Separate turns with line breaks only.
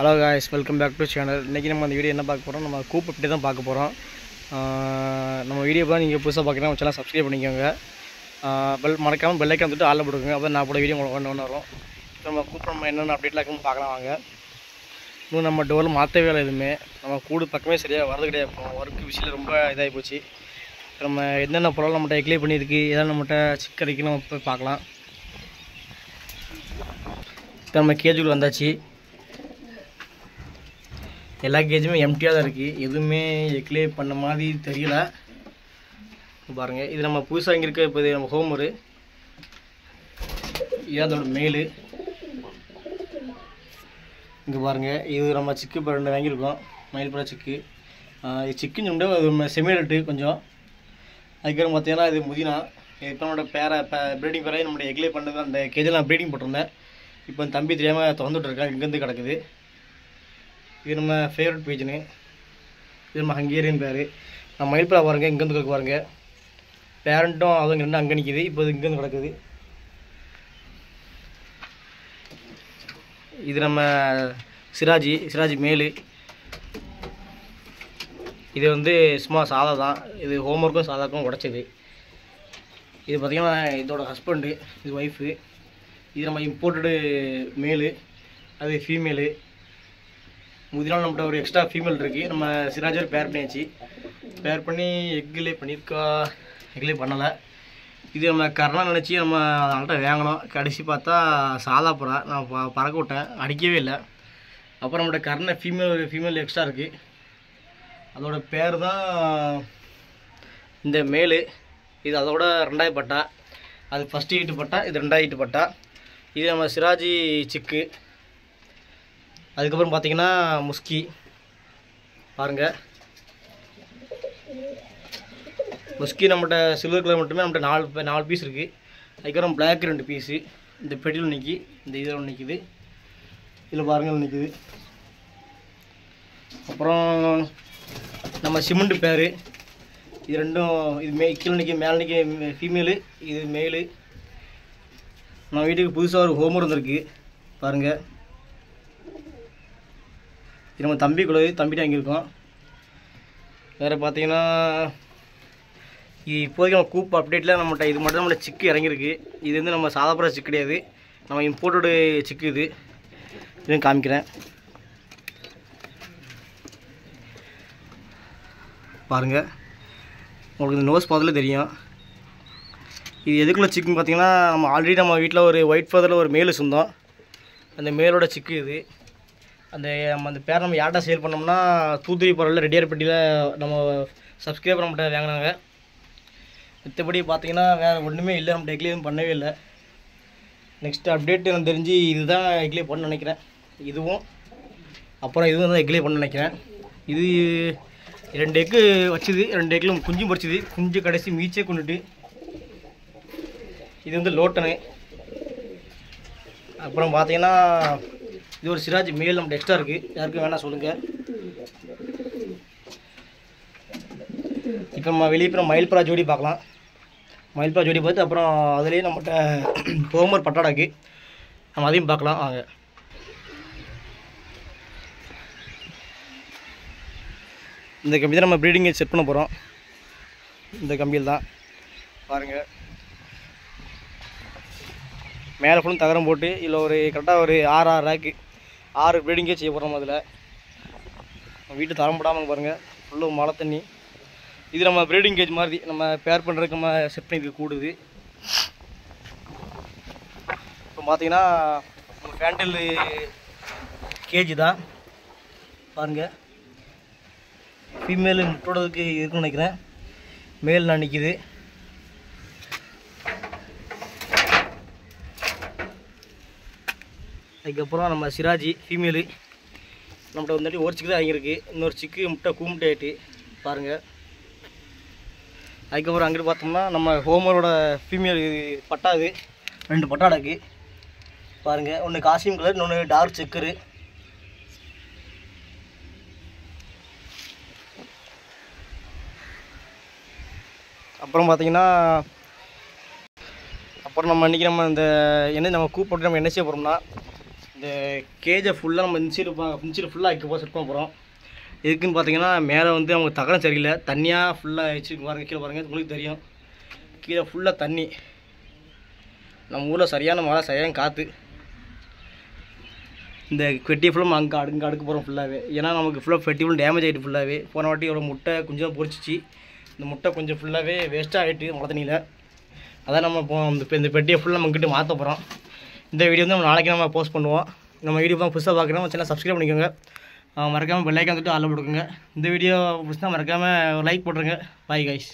Hello guys, welcome back to channel. இன்றைக்கி நம்ம அந்த வீடியோ என்ன பார்க்க போகிறோம், நம்ம கூப் அப்படி தான் பார்க்க போகிறோம். நம்ம வீடியோ தான் நீங்கள் புதுசாக பார்க்குறீங்கன்னா சேனல் சப்ஸ்கிரைப் பண்ணிக்கோங்க. மறக்காமல் பெல் ஐக்கான் வந்துட்டு ஆளில் போட்டுக்கோங்க. அப்போ நான் போட வீடியோ உங்களுக்கு ஒன்று வரும். நம்ம கூப்பிட நம்ம என்னென்ன அப்டேட்லாம் இருக்குன்னு பார்க்கலாம் வாங்க. இன்னும் நம்ம டோரில் மாற்றவே இல்லை, எதுவுமே நம்ம கூடு பக்கமே சரியாக வரது கிடையாது. ஒர்க்கு விஷயம் ரொம்ப இதாகி போச்சு. நம்ம என்னென்ன பொருள் நம்மகிட்ட எக்ளே பண்ணியிருக்கு, எதாவது நம்மகிட்ட சிக் கிடைக்குன்னு நம்ம போய் பார்க்கலாம். இப்போ நம்ம கேஜுக்குள்ள வந்தாச்சு. எல்லா கேஜுமே எம்டியாக தான் இருக்குது, எதுவுமே எக்லே பண்ண மாதிரி தெரியல. பாருங்கள், இது நம்ம புதுசாக இங்கே இருக்க. இப்போ இது நம்ம ஹோமரு, இதுதான் அதோட மெயிலு. இங்கே பாருங்கள், இது நம்ம சிக்கு இப்போ 2 வாங்கியிருக்கோம், மயில்புறா சிக்கு. இது சிக்குன்னு சொல்லிட்டு அது செமிரட்டு கொஞ்சம். அதுக்கப்புறம் பார்த்தீங்கன்னா இது முதினா. இப்போ நம்மளோட ப்ரீடிங் பேராக நம்மளோட எக்லே பண்ணது. அந்த கேஜில் நான் ப்ரீடிங் போட்டிருந்தேன். இப்போ தம்பி தெரியாமல் திறந்துட்டுருக்கேன், இங்கேருந்து கிடக்குது. இது நம்ம ஃபேவரட் பீஜனு, இது நம்ம ஹங்கேரியன் பேர். நம்ம மயில்புறா பாருங்கள், இங்கேருந்து கிடக்கு பாருங்கள். பேரண்ட்டும் அதுவும் 2 அங்கே நிற்கிது. இப்போ இது இங்கேருந்து கிடக்குது. இது நம்ம சிராஜி மேலு. இது வந்து சும்மா சாதா தான், இது ஹோம்ஒர்க்கும் சாதாக்கும் உடச்சது. இது பார்த்திங்கன்னா இதோட ஹஸ்பண்டு, இது ஒய்ஃபு. இது நம்ம இம்போர்ட்டடு மேலு, அது ஃபீமேலு. முதினால் நம்மகிட்ட ஒரு எக்ஸ்ட்ரா ஃபீமேல் இருக்குது. நம்ம சிராஜர் பேர் பண்ணியாச்சு. பேர் பண்ணி எக்லே பண்ணியிருக்கா, எக்லே பண்ணலை. இது நம்ம கர்ணா நினச்சி நம்ம அதனால்ட்ட வாங்கினோம். கடைசி பார்த்தா சாதா புறா. நான் பறக்க விட்டேன், அடிக்கவே இல்லை. அப்புறம் நம்மகிட்ட கர்ண ஃபீமேல் எக்ஸ்ட்ரா இருக்குது. அதோட பேர் தான் இந்த மேலு. இது அதோட 2வது பட்டா. அது ஃபஸ்ட்டு ஈட்டு பட்டா, இது 2வது ஈட்டு பட்டா. இது நம்ம சிராஜி சிக்கு. அதுக்கப்புறம் பார்த்தீங்கன்னா முஸ்கி பாருங்கள். முஸ்கி நம்மகிட்ட சில்வர் கலர் மட்டுமே நம்மகிட்ட 4 பீஸ் இருக்குது. அதுக்கப்புறம் பிளாக் 2 பீஸு இந்த பெட்டியில் நிற்கி, இந்த இதில் ஒன்று நிற்கிது, இதில் பாருங்கள் நிற்கிது. அப்புறம் நம்ம சிமெண்ட் பேர், இது 2ம் இது கீழே நிற்கி, மேலே நிற்கி ஃபீமேலு, இது மேலு. நம்ம வீட்டுக்கு புதுசாக ஒரு ஹோமர் வந்துருக்கு பாருங்கள். இது நம்ம தம்பிகிட்ட வாங்கியிருக்கோம். வேறு பார்த்தீங்கன்னா இது இப்போதைக்கு நம்ம கூப் அப்டேட்டில் நம்மகிட்ட இது மட்டும் தான் நம்மளோட சிக்கு இறங்கியிருக்கு. இது வந்து நம்ம சாதாரண சிக்கு கிடையாது, நம்ம இம்போர்ட்டடு சிக்கு. இதுவும் காமிக்கிறேன் பாருங்கள். உங்களுக்கு இந்த நோஸ் பார்த்தாலே தெரியும். இது எதுக்குள்ள சிக்குன்னு பார்த்தீங்கன்னா, நம்ம ஆல்ரெடி நம்ம வீட்டில் ஒரு ஒயிட் ஃபெதரில் ஒரு மேலு சொந்தம். அந்த மேலோட சிக்கு இது. அந்த பேர் நம்ம யார்ட்டா சேல் பண்ணோம்னா தூத்துக்குடி பரவலில் ரெட்டியார்பட்டியில் நம்ம சப்ஸ்கிரைபர் நம்மகிட்ட வாங்கினாங்க. மற்றபடி பார்த்தீங்கன்னா வேறு ஒன்றுமே இல்லை, நம்மகிட்ட எக்லே எதுவும் பண்ணவே இல்லை. நெக்ஸ்ட் அப்டேட் எனக்கு தெரிஞ்சு இதுதான் எக்லே பண்ண நினைக்கிறேன். இதுவும் அப்புறம் இதுவும் தான் எக்லே பண்ண நினைக்கிறேன். இது 2 எக்கு வச்சுது, 2 எக்கில் குஞ்சும் பறிச்சுது. குஞ்சு கடைசி மீச்சே கொண்டுட்டு. இது வந்து லோட்டனு. அப்புறம் பார்த்தீங்கன்னா இது ஒரு சிராஜ் மேல் நம்மகிட்ட எக்ஸ்ட்ரா இருக்குது. யாருக்கும் வேணால் சொல்லுங்கள். இப்போ நம்ம வெளியே போய் மயில்புறா ஜோடி பார்க்கலாம். மயில்புறா ஜோடி பார்த்து அப்புறம் அதுலேயே நம்மகிட்ட ஹோமர் பட்டாடாக்கு நம்ம அதையும் பார்க்கலாம் வாங்க. இந்த கம்பி தான் நம்ம ப்ரீடிங்கை செட் பண்ண போகிறோம். இந்த கம்பியில் தான் பாருங்கள். மேலே ஃபுல்லும் தகரம் போட்டு இதில் ஒரு கரெக்டாக ஒரு 6 ரேக்கு 6 ப்ரீடிங்கே செய்ய போகிறோம். அதில் வீட்டு தரம் போடாமல் பாருங்கள், ஃபுல்லும் மழை தண்ணி. இது நம்ம ப்ரீடிங் கேஜ் மாதிரி நம்ம பேர் பண்ணுறதுக்கு நம்ம செட் பண்ணி கூடுது. இப்போ பார்த்தீங்கன்னா நம்ம ஃபேண்டில் கேஜி தான் பாருங்கள். ஃபீமேலு முட்டோடதுக்கு இருக்குன்னு நினைக்கிறேன். மேல் நான் நிற்கிது. அதுக்கப்புறம் நம்ம சிராஜி ஃபீமேலு நம்மகிட்ட வந்துட்டு ஒரு சிக்கு தான் வாங்கியிருக்கு. இன்னொரு சிக்கு முட்டை கூமுட்டை ஆகிட்டு பாருங்கள். அதுக்கப்புறம் அங்கிட்டு பார்த்தோம்னா நம்ம ஹோமரோட ஃபீமேல் பட்டா. இது 2 பட்டாடாக்கு பாருங்கள். ஒன்று காஸ்டியூம் கலர், இன்னொன்று டார்க் செக்கரு. அப்புறம் பார்த்தீங்கன்னா அப்புறம் நம்ம இன்றைக்கி நம்ம இந்த என்ன நம்ம கூப்பிட்டு நம்ம என்ன செய்ய போகிறோம்னா, இந்த கேஜை ஃபுல்லாக நம்ம இன்சைடு ஃபுல்லாக வைக்க போக செட் பண்ண போகிறோம். எதுக்குன்னு பார்த்தீங்கன்னா மேலே வந்து அவங்க தகரம் சரியில்லை, தண்ணியாக ஃபுல்லாக வச்சுருக்கு பாருங்கள். கீழே பாருங்கள், உங்களுக்கு தெரியும் கீழே ஃபுல்லாக தண்ணி. நம்ம ஊரில் சரியான மழை, சரியான காற்று. இந்த பெட்டியை ஃபுல்லாக அங்கே அடுக்க போகிறோம் ஃபுல்லாகவே. ஏன்னா நமக்கு ஃபுல்லாக பெட்டி ஃபுல்லாக டேமேஜ் ஆகிட்டு ஃபுல்லாகவே. போன வாட்டி எவ்வளோ முட்டை கொஞ்சம் பொரிச்சிச்சு, இந்த முட்டை கொஞ்சம் ஃபுல்லாகவே வேஸ்ட்டாக ஆகிட்டு மழை தண்ணியில். அதான் நம்ம இப்போ இந்த பெட்டியை ஃபுல்லாக நம்மக்கிட்ட மாற்ற போகிறோம். இந்த வீடியோ வந்து நம்ம நாளைக்கு நம்ம போஸ்ட் பண்ணுவோம். நம்ம வீடியோ தான் புதுசாக பார்க்குறோம், சேனல் சப்ஸ்கிரைப் பண்ணிக்கோங்க. மறக்காமல் பெல் ஐக்கான் தொட்டு ஆள் போட்டுக்கோங்க. இந்த வீடியோ புதுசாக மறக்காமல் லைக் போட்டுருங்க. Bye guys.